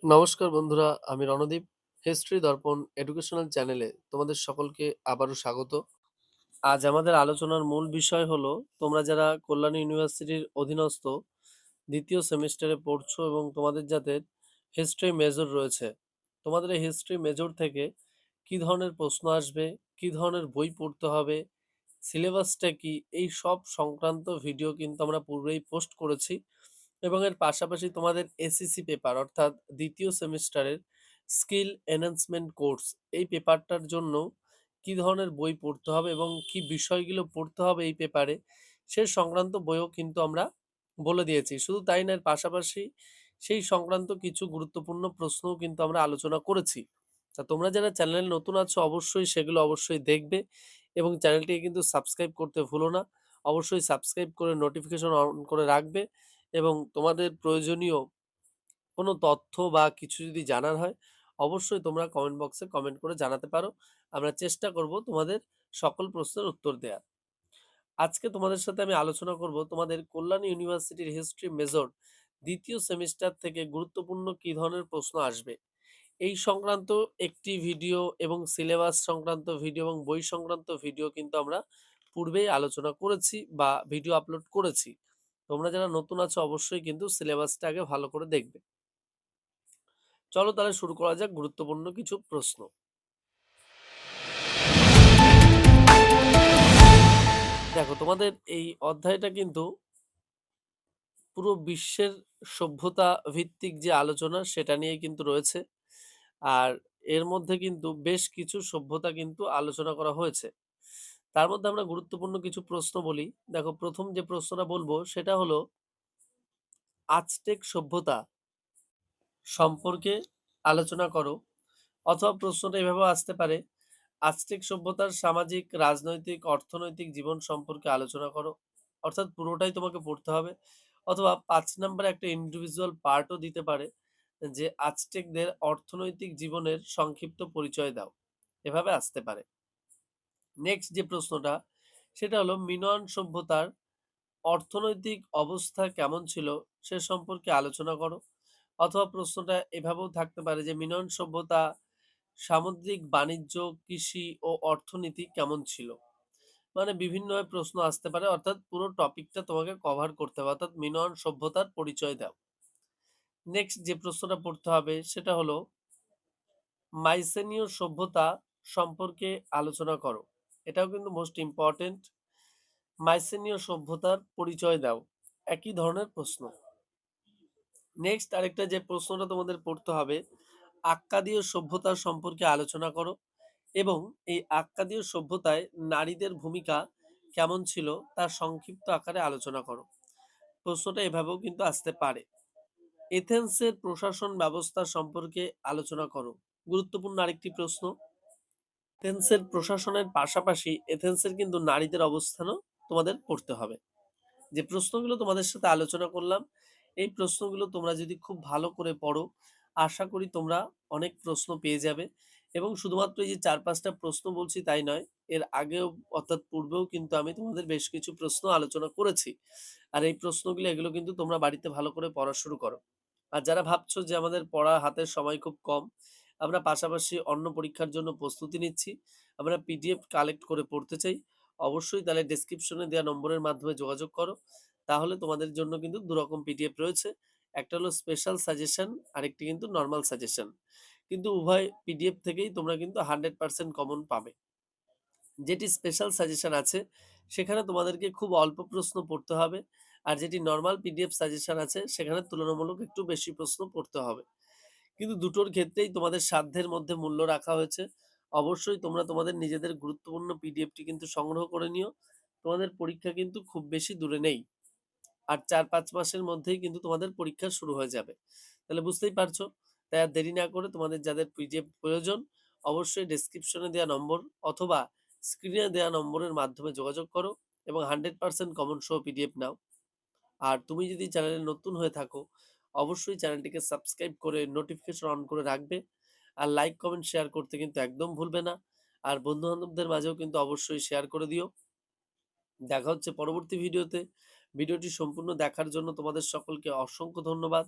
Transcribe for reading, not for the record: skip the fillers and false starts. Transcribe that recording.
নমস্কার বন্ধুরা, আমি রণদীপ। হিস্ট্রি দর্পণ এডুকেশনাল চ্যানেলে তোমাদের সকলকে আবারও স্বাগত। আজ আমাদের আলোচনার মূল বিষয় হলো, তোমরা যারা কল্যাণী ইউনিভার্সিটির অধীনস্থ দ্বিতীয় সেমিস্টারে পড়ছো এবং তোমাদের যাদের হিস্ট্রি মেজর রয়েছে, তোমাদের এই হিস্ট্রি মেজর থেকে কি ধরনের প্রশ্ন আসবে, কি ধরনের বই পড়তে হবে, সিলেবাসটা কি, এই সব সংক্রান্ত ভিডিও কিন্তু আমরা পূর্বেই পোস্ট করেছি। এবং এর পাশাপাশি তোমাদের এসিসি পেপার অর্থাৎ দ্বিতীয় সেমিস্টারের স্কিল এনহ্যান্সমেন্ট কোর্স, এই পেপারটার জন্য কি ধরনের বই পড়তে হবে এবং কি বিষয়গুলো পড়তে হবে এই পেপারে, সে সংক্রান্ত বইও কিন্তু আমরা বলে দিয়েছি। শুধু তাই না, এর পাশাপাশি সেই সংক্রান্ত কিছু গুরুত্বপূর্ণ প্রশ্নও কিন্তু আমরা আলোচনা করেছি। তা তোমরা যারা চ্যানেলে নতুন আছো অবশ্যই সেগুলো অবশ্যই দেখবে এবং চ্যানেলটিকে কিন্তু সাবস্ক্রাইব করতে ভুলো না। অবশ্যই সাবস্ক্রাইব করে নোটিফিকেশন অন করে রাখবে এবং তোমাদের প্রয়োজনীয় কোনো তথ্য বা কিছু যদি জানার হয় অবশ্যই তোমরা কমেন্ট বক্সে কমেন্ট করে জানাতে পারো। আমরা চেষ্টা করব তোমাদের সকল প্রশ্নের উত্তর দেওয়ার। আজকে তোমাদের সাথে আমি আলোচনা করব তোমাদের কল্যাণী ইউনিভার্সিটির হিস্ট্রি মেজর দ্বিতীয় সেমিস্টার থেকে গুরুত্বপূর্ণ কী ধরনের প্রশ্ন আসবে এই সংক্রান্ত একটি ভিডিও এবং সিলেবাস সংক্রান্ত ভিডিও এবং বই সংক্রান্ত ভিডিও কিন্তু আমরা পূর্বেই আলোচনা করেছি বা ভিডিও আপলোড করেছি। তোমরা যারা নতুন আছো অবশ্যই কিন্তু সিলেবাসটা আগে ভালো করে দেখবে। চলো তাহলে শুরু করা যাক গুরুত্বপূর্ণ কিছু প্রশ্ন। দেখো, তোমাদের এই অধ্যায়টা কিন্তু পুরো বিশ্বের সভ্যতা ভিত্তিক যে আলোচনা সেটা নিয়ে কিন্তু রয়েছে। আর এর মধ্যে কিন্তু বেশ কিছু সভ্যতা কিন্তু আলোচনা করা হয়েছে। তার মধ্যে আমরা গুরুত্বপূর্ণ কিছু প্রশ্ন বলি। দেখো, প্রথম যে প্রশ্নটা বলবো সেটা হলো আজটেক সভ্যতা সম্পর্কে আলোচনা করো। অথবা প্রশ্নটা এভাবে আসতে পারে, আজটেক সভ্যতার সামাজিক, রাজনৈতিক, অর্থনৈতিক জীবন সম্পর্কে আলোচনা করো। অর্থাৎ পুরোটাই তোমাকে পড়তে হবে। অথবা 5 নম্বরে একটা ইন্ডিভিজুয়াল পার্টও দিতে পারে, যে আজটেকদের অর্থনৈতিক জীবনের সংক্ষিপ্ত পরিচয় দাও। এভাবে আসতে পারে। নেক্সট যে প্রশ্নটা সেটা হলো মিনোয়ান সভ্যতার অর্থনৈতিক অবস্থা কেমন ছিল সে সম্পর্কে আলোচনা করো। অথবা প্রশ্নটা এভাবেও থাকতে পারে যে মিনোয়ান সভ্যতা সামুদ্রিক বাণিজ্য, কৃষি ও অর্থনীতি কেমন ছিল। মানে বিভিন্নভাবে প্রশ্ন আসতে পারে, অর্থাৎ পুরো টপিকটা তোমাকে কভার করতে হবে, অর্থাৎ মিনোয়ান সভ্যতার পরিচয় দাও। নেক্সট যে প্রশ্নটা পড়তে হবে সেটা হলো মাইসেনীয় সভ্যতা সম্পর্কে আলোচনা করো। এটাও কিন্তু মোস্ট ইম্পর্টেন্ট। মাইসেনীয় সভ্যতার পরিচয় দাও, একই ধরনের প্রশ্ন। নেক্সট আরেকটা যে প্রশ্নটা তোমাদের পড়তে হবে, আক্কাদীয় সভ্যতা সম্পর্কে আলোচনা করো এবং এই আক্কাদীয় সভ্যতায় নারীদের ভূমিকা কেমন ছিল তার সংক্ষিপ্ত আকারে আলোচনা করো। প্রশ্নটা এভাবেও কিন্তু আসতে পারে। এথেন্সের প্রশাসন ব্যবস্থা সম্পর্কে আলোচনা করো, গুরুত্বপূর্ণ আরেকটি প্রশ্ন। এথেন্সের প্রশাসনের পাশাপাশি এথেন্সের কিন্তু নারীদের অবস্থানও তোমাদের পড়তে হবে। যে প্রশ্নগুলো তোমাদের সাথে আলোচনা করলাম এই প্রশ্নগুলো তোমরা যদি খুব ভালো করে পড়ো আশা করি তোমরা অনেক প্রশ্ন পেয়ে যাবে। এবং শুধুমাত্র এই যে 4-5টা প্রশ্ন বলছি তাই নয়, এর আগেও অর্থাৎ পূর্বেও কিন্তু আমি তোমাদের বেশ কিছু প্রশ্ন আলোচনা করেছি। আর এই প্রশ্নগুলো এগুলো কিন্তু তোমরা বাড়িতে ভালো করে পড়া শুরু করো। আর যারা ভাবছো যে আমাদের পড়া হাতের সময় খুব কম, আমরা পাশাপাশি অন্য পরীক্ষার জন্য প্রস্তুতি নিচ্ছি, আমরা পিডিএফ কালেক্ট করে পড়তে চাই, অবশ্যই তাহলে ডেসক্রিপশনে দেওয়া নম্বরের মাধ্যমে যোগাযোগ করো। তাহলে তোমাদের জন্য কিন্তু দুরকম পিডিএফ রয়েছে, একটা হলো স্পেশাল সাজেশন, আরেকটি কিন্তু নর্মাল সাজেশন। কিন্তু উভয় পিডিএফ থেকেই তোমরা কিন্তু 100% কমন পাবে। যেটি স্পেশাল সাজেশন আছে সেখানে তোমাদেরকে খুব অল্প প্রশ্ন পড়তে হবে, আর যেটি নর্মাল পিডিএফ সাজেশন আছে সেখানে তুলনামূলক একটু বেশি প্রশ্ন পড়তে হবে। কিন্তু দুটোর ক্ষেত্রেই তোমাদের সাধ্যের মধ্যে মূল্য রাখা হয়েছে। অবশ্যই তোমরা তোমাদের নিজেদের গুরুত্বপূর্ণ পিডিএফটি কিন্তু সংগ্রহ করে নিও। তোমাদের পরীক্ষা কিন্তু খুব বেশি দূরে নেই, আর 4-5 মাসের মধ্যেই কিন্তু তোমাদের পরীক্ষা শুরু হয়ে যাবে। তাহলে বুঝতেই পারছো। তাই আর দেরি না করে তোমাদের যাদের পিডিএফ প্রয়োজন অবশ্যই ডেসক্রিপশনে দেওয়া নম্বর অথবা স্ক্রিনে দেওয়া নম্বরের মাধ্যমে যোগাযোগ করো এবং 100% কমন সহ পিডিএফ নাও। আর তুমি যদি চ্যানেলে নতুন হয়ে থাকো অবশ্যই চ্যানেলটিকে সাবস্ক্রাইব করে নোটিফিকেশন অন করে রাখবে। আর লাইক, কমেন্ট, শেয়ার করতে কিন্তু একদম ভুলবে না। আর বন্ধু বান্ধবদের মাঝেও কিন্তু অবশ্যই শেয়ার করে দিও। দেখা হচ্ছে পরবর্তী ভিডিওতে। ভিডিওটি সম্পূর্ণ দেখার জন্য তোমাদের সকলকে অসংখ্য ধন্যবাদ।